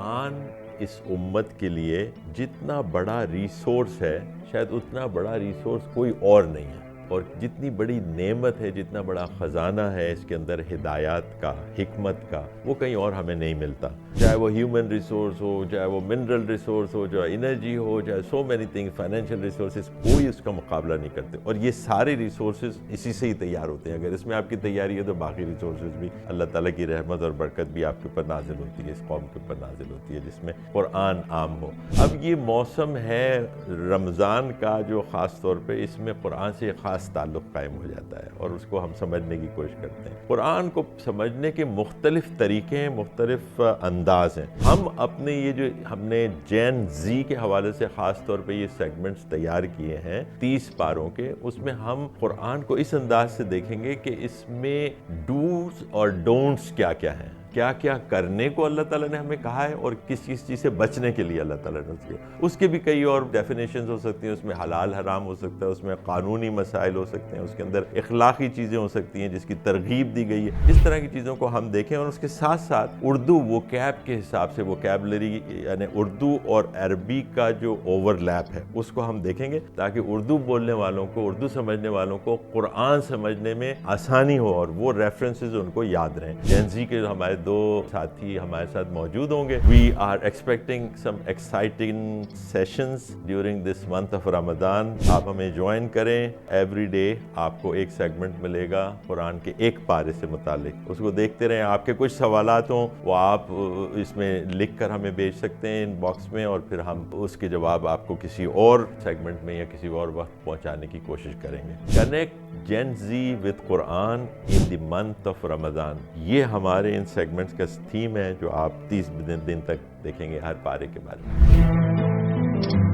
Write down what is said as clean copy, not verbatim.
قرآن اس امت کے لیے جتنا بڑا ریسورس ہے شاید اتنا بڑا ریسورس کوئی اور نہیں ہے، اور جتنی بڑی نعمت ہے، جتنا بڑا خزانہ ہے اس کے اندر ہدایات کا، حکمت کا، وہ کہیں اور ہمیں نہیں ملتا، چاہے وہ ہیومن ریسورس ہو، چاہے وہ منرل ریسورس ہو، چاہے انرجی ہو، چاہے so many thing, financial resources, کوئی اس کا مقابلہ نہیں کرتے، اور یہ سارے ریسورسز اسی سے ہی تیار ہوتے ہیں۔ اگر اس میں آپ کی تیاری ہے تو باقی ریسورسز بھی اللہ تعالیٰ کی رحمت اور برکت بھی آپ کے اوپر نازل ہوتی ہے، اس قوم کے اوپر نازل ہوتی ہے جس میں قرآن عام ہو۔ اب یہ موسم ہے رمضان کا جو خاص طور پہ اس میں قرآن سے خاص تعلق قائم ہو جاتا ہے، اور اس کو ہم سمجھنے کی کوشش کرتے ہیں۔ قرآن کو سمجھنے کے مختلف طریقے ہیں، مختلف انداز ہیں۔ ہم اپنے یہ جو ہم نے جین زی کے حوالے سے خاص طور پہ یہ سیگمنٹس تیار کیے ہیں 30 پاروں کے، اس میں ہم قرآن کو اس انداز سے دیکھیں گے کہ اس میں ڈوز اور ڈونٹس کیا کیا ہیں، کیا کیا کرنے کو اللہ تعالیٰ نے ہمیں کہا ہے، اور کس چیز سے بچنے کے لیے اللہ تعالیٰ نے اس کے بھی کئی اور ڈیفینیشنز ہو سکتی ہیں، اس میں حلال حرام ہو سکتا ہے، اس میں قانونی مسائل ہو سکتے ہیں، اس کے اندر اخلاقی چیزیں ہو سکتی ہیں جس کی ترغیب دی گئی ہے۔ اس طرح کی چیزوں کو ہم دیکھیں، اور اس کے ساتھ ساتھ اردو ووکیب کے حساب سے، ووکیبلری یعنی اردو اور عربی کا جو اوور لیپ ہے اس کو ہم دیکھیں گے، تاکہ اردو بولنے والوں کو، اردو سمجھنے والوں کو قرآن سمجھنے میں آسانی ہو اور وہ ریفرنسز ان کو یاد رہیں۔ جین زی کے ہمارے دو ساتھی ہمارے ساتھ موجود ہوں گے۔ We are expecting some exciting sessions during this month of Ramadan۔ آپ ہمیں جوائن کریں۔ ایوری ڈے آپ کو ایک سیگمنٹ ملے گا قرآن کے ایک پارے سے متعلق، اس کو دیکھتے رہیں۔ آپ کے کچھ سوالات ہوں وہ آپ اس میں لکھ کر ہمیں بھیج سکتے ہیں ان باکس میں، اور پھر ہم اس کے جواب آپ کو کسی اور سیگمنٹ میں یا کسی اور وقت پہنچانے کی کوشش کریں گے۔ Connect Gen Z with Quran in the month of Ramadan, یہ ہمارے ان سیگمنٹس کا تھیم ہے جو آپ 30 دن تک دیکھیں گے ہر پارے کے بارے میں۔